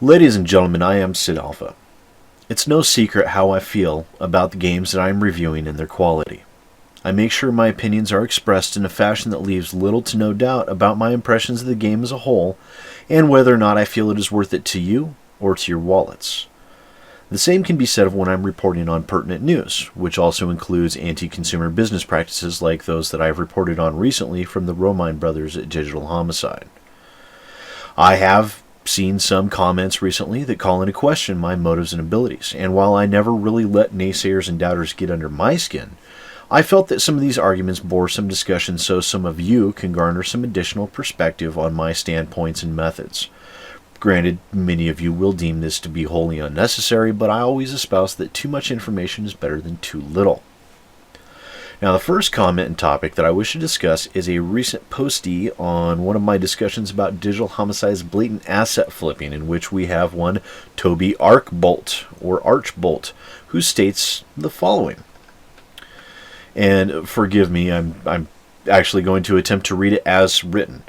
Ladies and gentlemen, I am SidAlpha. It's no secret how I feel about the games that I am reviewing and their quality. I make sure my opinions are expressed in a fashion that leaves little to no doubt about my impressions of the game as a whole, and whether or not I feel it is worth it to you or to your wallets. The same can be said of when I'm reporting on pertinent news, which also includes anti-consumer business practices like those that I have reported on recently from the Romine brothers at Digital Homicide. I have seen some comments recently that call into question my motives and abilities, and while I never really let naysayers and doubters get under my skin, I felt that some of these arguments bore some discussion so some of you can garner some additional perspective on my standpoints and methods. Granted, many of you will deem this to be wholly unnecessary, but I always espouse that too much information is better than too little. Now, the first comment and topic that I wish to discuss is a recent postee on one of my discussions about Digital Homicide's blatant asset flipping, in which we have one Toby Archbolt, who states the following. And forgive me, I'm actually going to attempt to read it as written.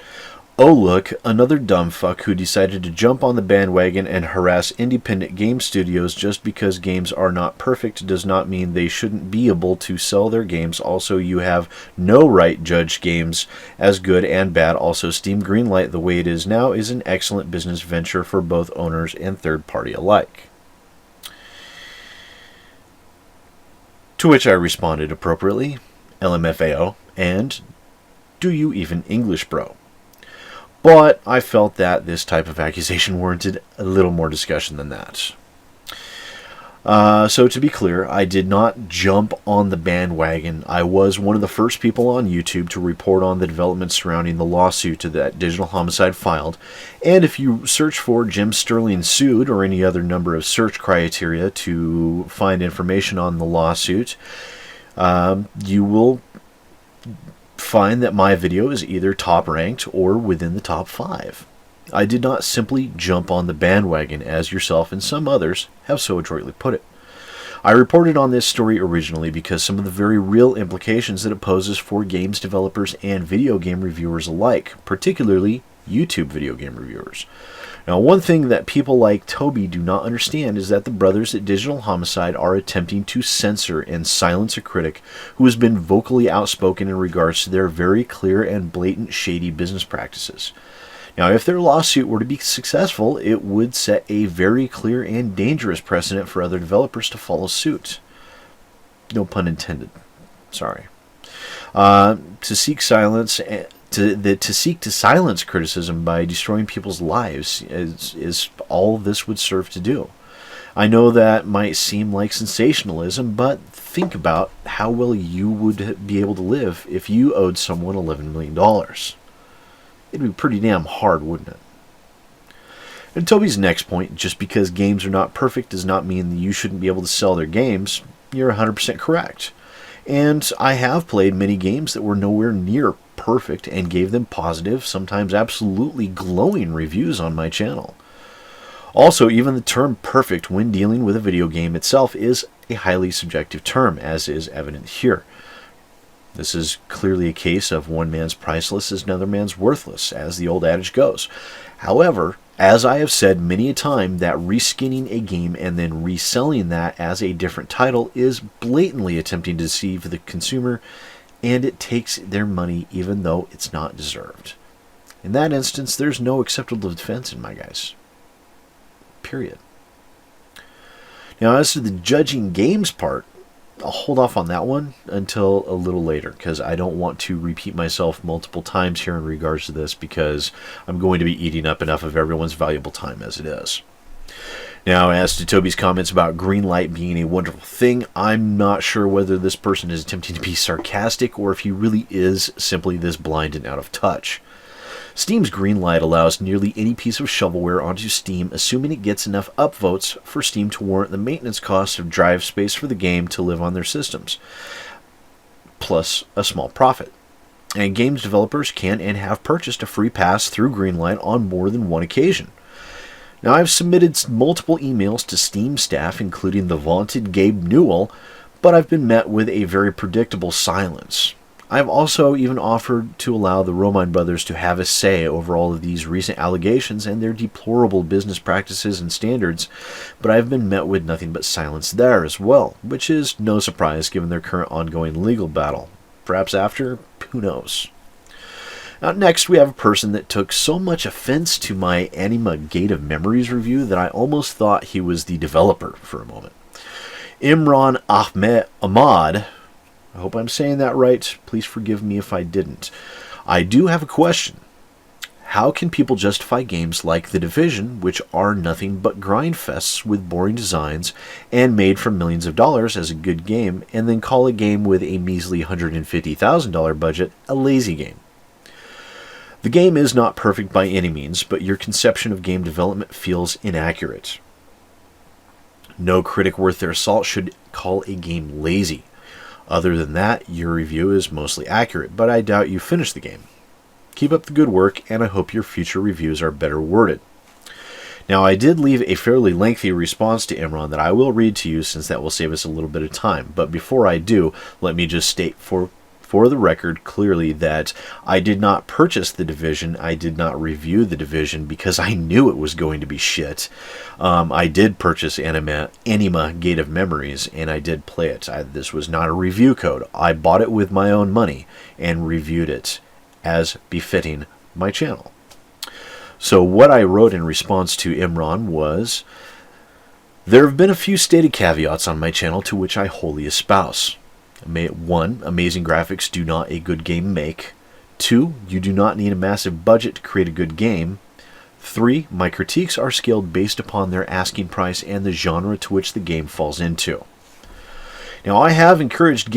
Oh look, another dumb fuck who decided to jump on the bandwagon and harass independent game studios just because games are not perfect does not mean they shouldn't be able to sell their games. Also, you have no right judge games as good and bad. Also, Steam Greenlight the way it is now is an excellent business venture for both owners and third party alike. To which I responded appropriately, LMFAO, and do you even English, bro? But I felt that this type of accusation warranted a little more discussion than that. So to be clear, I did not jump on the bandwagon. I was one of the first people on YouTube to report on the developments surrounding the lawsuit that Digital Homicide filed. And if you search for Jim Sterling sued or any other number of search criteria to find information on the lawsuit, you will find that my video is either top ranked or within the top 5. I did not simply jump on the bandwagon as yourself and some others have so adroitly put it. I reported on this story originally because some of the very real implications that it poses for games developers and video game reviewers alike, particularly YouTube video game reviewers. Now, one thing that people like Toby do not understand is that the brothers at Digital Homicide are attempting to censor and silence a critic who has been vocally outspoken in regards to their very clear and blatant shady business practices. Now, if their lawsuit were to be successful, it would set a very clear and dangerous precedent for other developers to follow suit. No pun intended. Sorry. To seek to silence criticism by destroying people's lives is all this would serve to do. I know that might seem like sensationalism, but think about how well you would be able to live if you owed someone $11 million. It'd be pretty damn hard, wouldn't it? And Toby's next point, just because games are not perfect does not mean that you shouldn't be able to sell their games. You're 100% correct. And I have played many games that were nowhere near perfect and gave them positive, sometimes absolutely glowing reviews on my channel. Also, even the term perfect when dealing with a video game itself is a highly subjective term, as is evident here. This is clearly a case of one man's priceless is another man's worthless, as the old adage goes. However, as I have said many a time, that reskinning a game and then reselling that as a different title is blatantly attempting to deceive the consumer, and it takes their money even though it's not deserved. In that instance, there's no acceptable defense in my guys. Period. Now, as to the judging games part, I'll hold off on that one until a little later, because I don't want to repeat myself multiple times here in regards to this, because I'm going to be eating up enough of everyone's valuable time as it is. Now, as to Toby's comments about Greenlight being a wonderful thing, I'm not sure whether this person is attempting to be sarcastic or if he really is simply this blind and out of touch. Steam's Greenlight allows nearly any piece of shovelware onto Steam, assuming it gets enough upvotes for Steam to warrant the maintenance cost of drive space for the game to live on their systems, plus a small profit. And games developers can and have purchased a free pass through Greenlight on more than one occasion. Now, I've submitted multiple emails to Steam staff, including the vaunted Gabe Newell, but I've been met with a very predictable silence. I've also even offered to allow the Romine brothers to have a say over all of these recent allegations and their deplorable business practices and standards, but I've been met with nothing but silence there as well, which is no surprise given their current ongoing legal battle. Perhaps after? Who knows? Now, next, we have a person that took so much offense to my Anima Gate of Memories review that I almost thought he was the developer for a moment. Imran Ahmad, I hope I'm saying that right. Please forgive me if I didn't. I do have a question. How can people justify games like The Division, which are nothing but grind fests with boring designs and made for millions of dollars as a good game, and then call a game with a measly $150,000 budget a lazy game? The game is not perfect by any means, but your conception of game development feels inaccurate. No critic worth their salt should call a game lazy. Other than that, your review is mostly accurate, but I doubt you finished the game. Keep up the good work, and I hope your future reviews are better worded. Now, I did leave a fairly lengthy response to Imran that I will read to you since that will save us a little bit of time, but before I do, let me just state for the record clearly that I did not purchase The Division. I did not review The Division because I knew it was going to be shit. I did purchase Anima Gate of Memories, and I did play it. This was not a review code. I bought it with my own money and reviewed it as befitting my channel. So what I wrote in response to Imran was, there have been a few stated caveats on my channel to which I wholly espouse. 1. Amazing graphics do not a good game make. 2. You do not need a massive budget to create a good game. 3. My critiques are scaled based upon their asking price and the genre to which the game falls into. Now, I have encouraged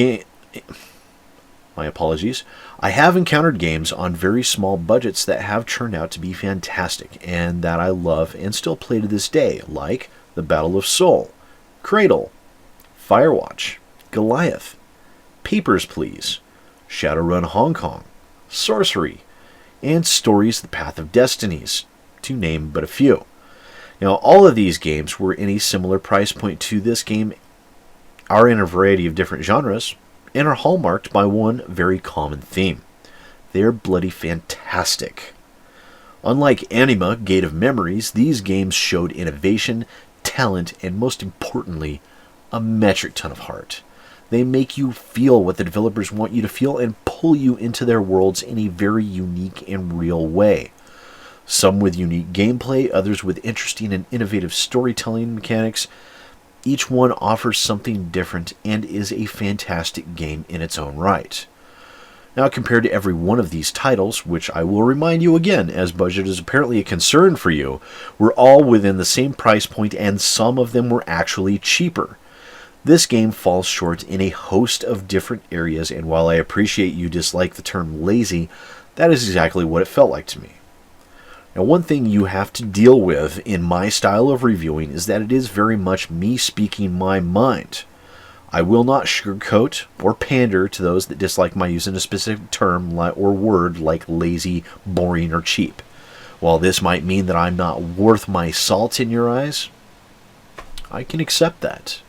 my apologies. I have encountered games on very small budgets that have turned out to be fantastic and that I love and still play to this day, like The Battle of Seoul, Cradle, Firewatch, Goliath, Papers, Please, Shadowrun Hong Kong, Sorcery, and Stories The Path of Destinies, to name but a few. Now, all of these games were in a similar price point to this game, are in a variety of different genres, and are hallmarked by one very common theme. They're bloody fantastic. Unlike Anima Gate of Memories, these games showed innovation, talent, and most importantly, a metric ton of heart. They make you feel what the developers want you to feel and pull you into their worlds in a very unique and real way. Some with unique gameplay, others with interesting and innovative storytelling mechanics. Each one offers something different and is a fantastic game in its own right. Now, compared to every one of these titles, which I will remind you again, as budget is apparently a concern for you, were all within the same price point and some of them were actually cheaper. This game falls short in a host of different areas, and while I appreciate you dislike the term lazy, that is exactly what it felt like to me. Now, one thing you have to deal with in my style of reviewing is that it is very much me speaking my mind. I will not sugarcoat or pander to those that dislike my use of a specific term or word like lazy, boring, or cheap. While this might mean that I'm not worth my salt in your eyes, I can accept that.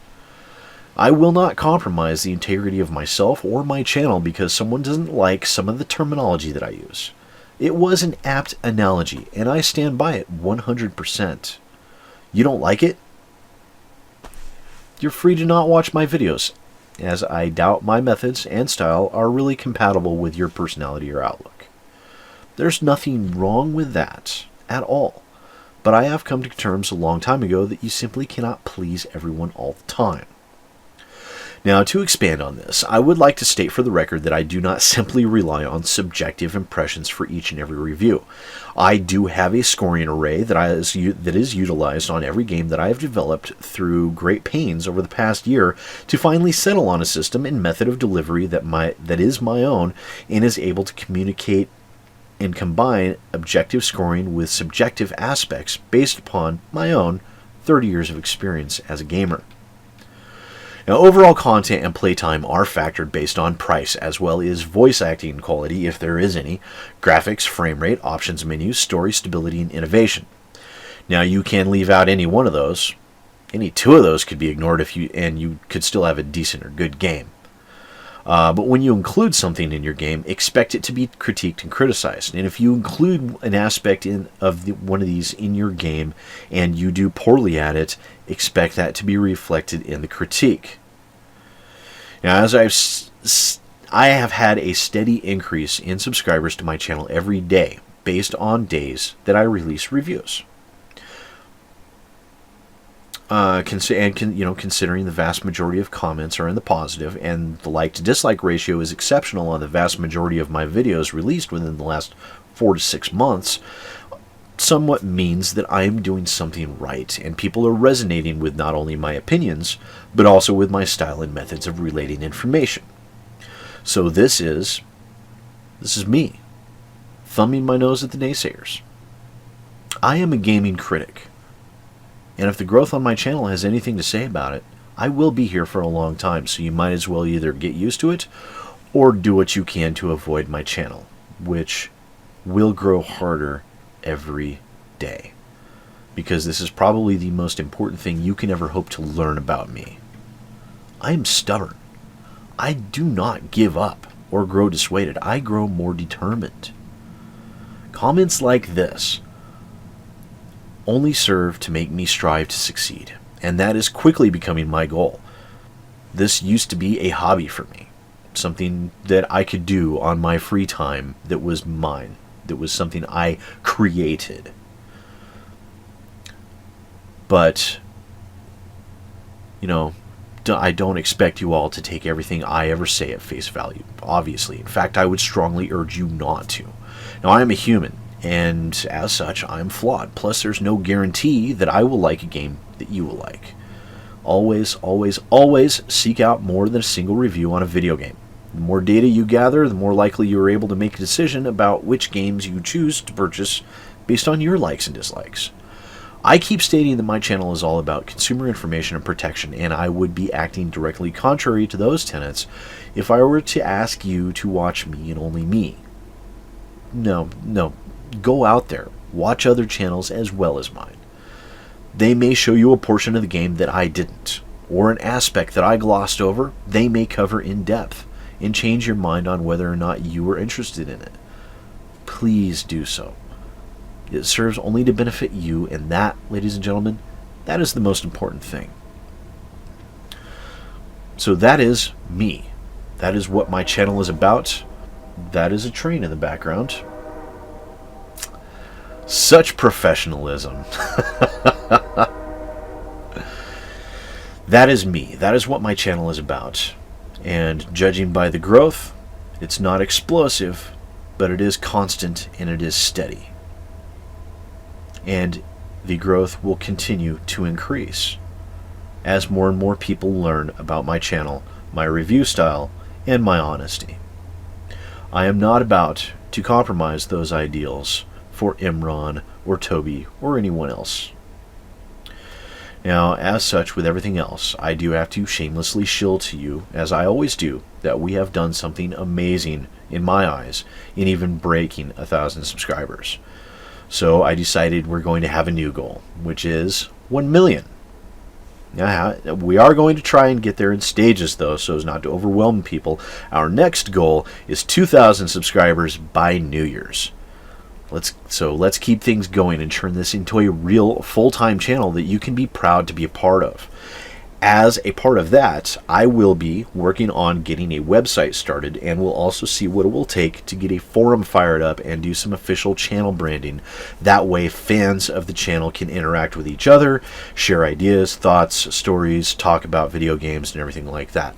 I will not compromise the integrity of myself or my channel because someone doesn't like some of the terminology that I use. It was an apt analogy, and I stand by it 100%. You don't like it? You're free to not watch my videos, as I doubt my methods and style are really compatible with your personality or outlook. There's nothing wrong with that at all, but I have come to terms a long time ago that you simply cannot please everyone all the time. Now, to expand on this, I would like to state for the record that I do not simply rely on subjective impressions for each and every review. I do have a scoring array that is utilized on every game that I have developed through great pains over the past year to finally settle on a system and method of delivery that is my own and is able to communicate and combine objective scoring with subjective aspects based upon my own 30 years of experience as a gamer. Now, overall content and playtime are factored based on price, as well as voice acting quality, if there is any, graphics, frame rate, options menus, story, stability, and innovation. Now, you can leave out any one of those. Any two of those could be ignored and you could still have a decent or good game. But when you include something in your game, expect it to be critiqued and criticized. And if you include an aspect of one of these in your game and you do poorly at it, expect that to be reflected in the critique. Now, I have had a steady increase in subscribers to my channel every day based on days that I release reviews. Considering the vast majority of comments are in the positive, and the like to dislike ratio is exceptional on the vast majority of my videos released within the last 4 to 6 months, somewhat means that I am doing something right, and people are resonating with not only my opinions, but also with my style and methods of relating information. So this is me, thumbing my nose at the naysayers. I am a gaming critic. And if the growth on my channel has anything to say about it, I will be here for a long time, so you might as well either get used to it or do what you can to avoid my channel, which will grow harder every day. Because this is probably the most important thing you can ever hope to learn about me. I am stubborn. I do not give up or grow dissuaded. I grow more determined. Comments like this only serve to make me strive to succeed, and that is quickly becoming my goal. This used to be a hobby for me, something that I could do on my free time that was mine, that was something I created. But, I don't expect you all to take everything I ever say at face value, obviously. In fact, I would strongly urge you not to. Now, I am a human, and as such, I'm flawed. Plus, there's no guarantee that I will like a game that you will like. Always, always, always seek out more than a single review on a video game. The more data you gather, the more likely you are able to make a decision about which games you choose to purchase based on your likes and dislikes. I keep stating that my channel is all about consumer information and protection, and I would be acting directly contrary to those tenets if I were to ask you to watch me and only me. No. Go out there, watch other channels as well as mine. They may show you a portion of the game that I didn't, or an aspect that I glossed over. They may cover in depth and change your mind on whether or not you are interested in it. Please do so. It serves only to benefit you, and that, ladies and gentlemen, that is the most important thing. So that is me. That is what my channel is about. That is a train in the background. Such professionalism. That is me. That is what my channel is about. And judging by the growth, it's not explosive, but it is constant and it is steady. And the growth will continue to increase as more and more people learn about my channel, my review style, and my honesty. I am not about to compromise those ideals for Imran or Toby or anyone else. Now, as such, with everything else, I do have to shamelessly shill to you, as I always do, that we have done something amazing in my eyes in even breaking 1,000 subscribers. So I decided we're going to have a new goal, which is 1 million. Now, we are going to try and get there in stages, though, so as not to overwhelm people. Our next goal is 2,000 subscribers by New Year's. Let's keep things going and turn this into a real full-time channel that you can be proud to be a part of. As a part of that, I will be working on getting a website started, and we'll also see what it will take to get a forum fired up and do some official channel branding. That way fans of the channel can interact with each other, share ideas, thoughts, stories, talk about video games and everything like that.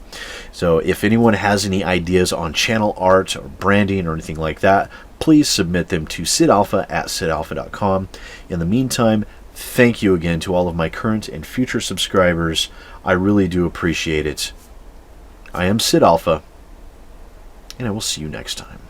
So if anyone has any ideas on channel art or branding or anything like that, please submit them to SidAlpha@SidAlpha.com. In the meantime, thank you again to all of my current and future subscribers. I really do appreciate it. I am SidAlpha, and I will see you next time.